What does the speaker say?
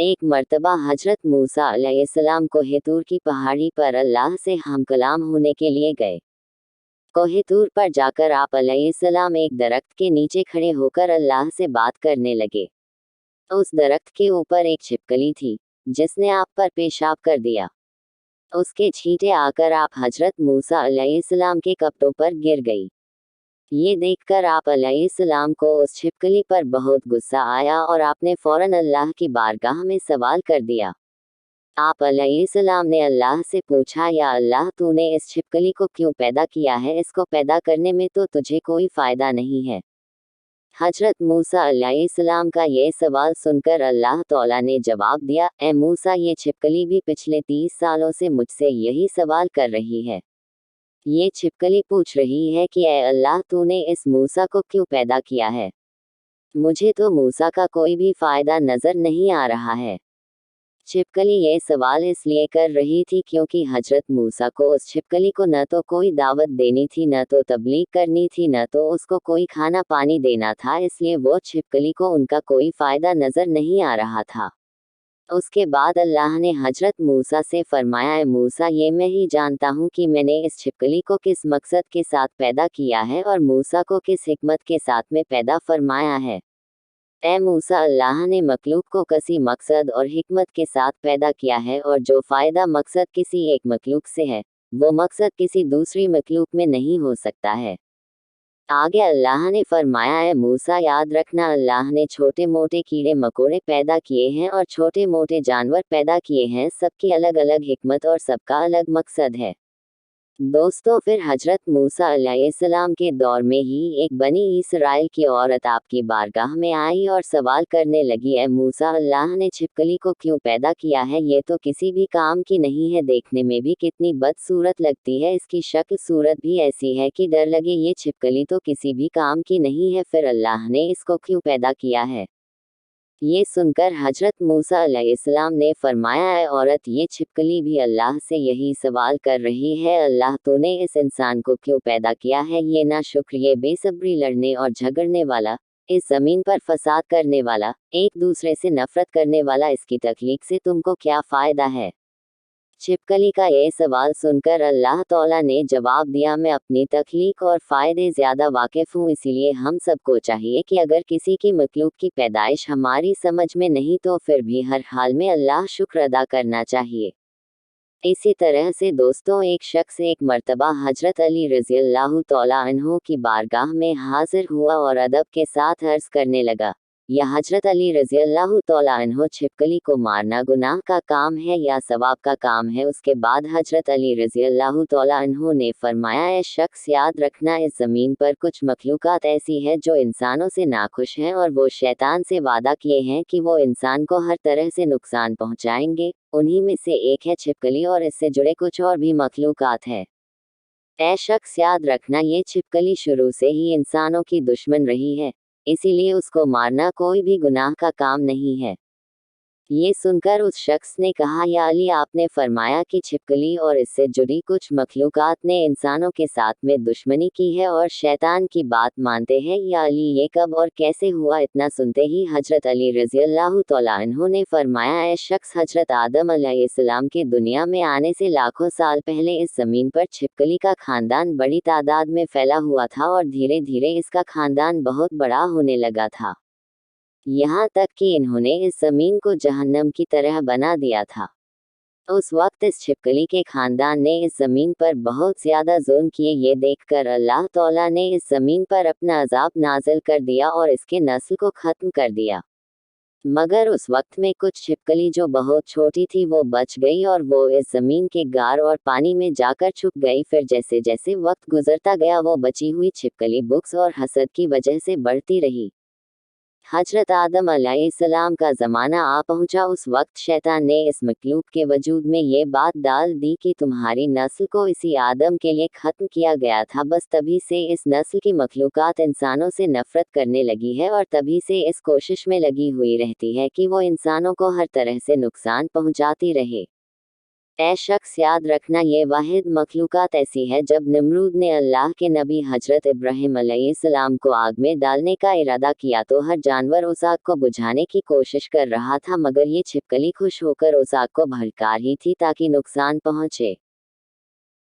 एक मर्तबा हजरत मूसा अलैहिस्सलाम कोहितूर की पहाड़ी पर अल्लाह से हम कलाम होने के लिए गए। कोहितूर पर जाकर आप अलैहिस्सलाम एक दरख्त के नीचे खड़े होकर अल्लाह से बात करने लगे। उस दरख्त के ऊपर एक छिपकली थी, जिसने आप पर पेशाब कर दिया। उसके छींटे आकर आप हजरत मूसा अलैहिस्सलाम के कपड़ों पर गिर गई। ये देखकर आप अलैहिस्सलाम को उस छिपकली पर बहुत गुस्सा आया और आपने फौरन अल्लाह की बारगाह में सवाल कर दिया। आप अलैहिस्सलाम ने अल्लाह से पूछा, या अल्लाह, तूने इस छिपकली को क्यों पैदा किया है? इसको पैदा करने में तो तुझे कोई फायदा नहीं है। हजरत मूसा अलैहिस्सलाम का ये सवाल सुनकर अल्लाह तौला ने जवाब दिया, ए मूसा, ये छिपकली भी पिछले 30 सालों से मुझसे यही सवाल कर रही है। ये छिपकली पूछ रही है कि ए अल्लाह, तूने इस मूसा को क्यों पैदा किया है? मुझे तो मूसा का कोई भी फायदा नजर नहीं आ रहा है। छिपकली ये सवाल इसलिए कर रही थी क्योंकि हजरत मूसा को उस छिपकली को न तो कोई दावत देनी थी, न तो तबलीग करनी थी, न तो उसको कोई खाना पानी देना था, इसलिए वो छिपकली को उनका कोई फायदा नजर नहीं आ रहा था। उसके बाद अल्लाह ने हजरत मूसा से फरमाया, ए मूसा, ये मैं ही जानता हूँ कि मैंने इस छिपकली को किस मकसद के साथ पैदा किया है और मूसा को किस हिकमत के साथ में पैदा फरमाया है। ए मूसा, अल्लाह ने मखलूक को किसी मकसद और हिकमत के साथ पैदा किया है, और जो फ़ायदा मकसद किसी एक मखलूक से है, वो मकसद किसी दूसरी मखलूक में नहीं हो सकता है। आगे अल्लाह ने फरमाया, है मूसा, याद रखना, अल्लाह ने छोटे मोटे कीड़े मकोड़े पैदा किए हैं और छोटे मोटे जानवर पैदा किए हैं, सबकी अलग अलग हिकमत और सबका अलग मकसद है। दोस्तों, फिर हजरत मूसा अलैहिस्सलाम के दौर में ही एक बनी इसराइल की औरत आपकी बारगाह में आई और सवाल करने लगी, ए मूसा, अल्लाह ने छिपकली को क्यों पैदा किया है? ये तो किसी भी काम की नहीं है, देखने में भी कितनी बदसूरत लगती है, इसकी शक्ल सूरत भी ऐसी है कि डर लगे। ये छिपकली तो किसी भी काम की नहीं है, फिर अल्लाह ने इसको क्यों पैदा किया है? ये सुनकर हजरत मूसा अलैहिस्सलाम ने फरमाया, है औरत, ये छिपकली भी अल्लाह से यही सवाल कर रही है, अल्लाह, तूने इस इंसान को क्यों पैदा किया है? ये नाशुक्र, ये बेसब्री, लड़ने और झगड़ने वाला, इस जमीन पर फसाद करने वाला, एक दूसरे से नफरत करने वाला, इसकी तख्लीक से तुमको क्या फायदा है? छिपकली का ये सवाल सुनकर अल्लाह तौला ने जवाब दिया, मैं अपनी तख्लीक और फ़ायदे ज़्यादा वाकिफ़ हूँ, इसीलिए हम सबको चाहिए कि अगर किसी की मखलूक की पैदाइश हमारी समझ में नहीं तो फिर भी हर हाल में अल्लाह शुक्र अदा करना चाहिए। इसी तरह से दोस्तों, एक शख्स एक मर्तबा हजरत अली रज़ी अल्लाह तौला अन्हु की बारगाह में हाजिर हुआ और अदब के साथ अर्ज़ करने लगा, या हजरत अली रज़ी अल्लाह तौला अन्हु, छिपकली को मारना गुनाह का काम है या सवाब का काम है? उसके बाद हजरत अली रज़ी अल्लाह तौला अन्हु ने फरमाया, ए शख्स, याद रखना, इस ज़मीन पर कुछ मखलूकात ऐसी है जो इंसानों से नाखुश हैं और वो शैतान से वादा किए हैं कि वो इंसान को हर तरह से नुकसान पहुंचाएंगे। उन्हीं में से एक है छिपकली और इससे जुड़े कुछ और भी मखलूकात है। ए शख्स, याद रखना, ये छिपकली शुरू से ही इंसानों की दुश्मन रही है, इसीलिए उसको मारना कोई भी गुनाह का काम नहीं है। ये सुनकर उस शख्स ने कहा, या अली, आपने फरमाया कि छिपकली और इससे जुड़ी कुछ मखलूकात ने इंसानों के साथ में दुश्मनी की है और शैतान की बात मानते हैं, या अली, ये कब और कैसे हुआ? इतना सुनते ही हजरत अली रज़ी अल्लाह तौला अन्हु ने फरमाया, ए शख्स, हजरत आदम अलैहिस्सलाम के दुनिया में आने से लाखों साल पहले इस जमीन पर छिपकली का खानदान बड़ी तादाद में फैला हुआ था और धीरे धीरे इसका खानदान बहुत बड़ा होने लगा था, यहाँ तक कि इन्होंने इस जमीन को जहन्नम की तरह बना दिया था। उस वक्त इस छिपकली के खानदान ने इस जमीन पर बहुत ज्यादा जुल्म किए। ये देखकर अल्लाह तौला ने इस जमीन पर अपना अजाब नाजिल कर दिया और इसके नस्ल को खत्म कर दिया। मगर उस वक्त में कुछ छिपकली जो बहुत छोटी थी वो बच गई और वो इस जमीन के गार और पानी में जाकर छुप गई। फिर जैसे जैसे वक्त गुजरता गया वो बची हुई छिपकली बुग़्ज़ और हसद की वजह से बढ़ती रही। हजरत आदम अलैहिस्सलाम का ज़माना आ पहुंचा। उस वक्त शैतान ने इस मखलूक के वजूद में ये बात डाल दी कि तुम्हारी नस्ल को इसी आदम के लिए ख़त्म किया गया था। बस तभी से इस नस्ल की मखलूकात इंसानों से नफ़रत करने लगी है और तभी से इस कोशिश में लगी हुई रहती है कि वो इंसानों को हर तरह से नुकसान पहुंचाती रहे। ए शख्स, याद रखना ये वाहिद मखलूक़ात ऐसी है जब नमरूद ने अल्लाह के नबी हजरत इब्राहिम अलैहिस्सलाम को आग में डालने का इरादा किया तो हर जानवर उस आग को बुझाने की कोशिश कर रहा था, मगर ये छिपकली खुश होकर उस आग को भड़का रही थी ताकि नुकसान पहुंचे।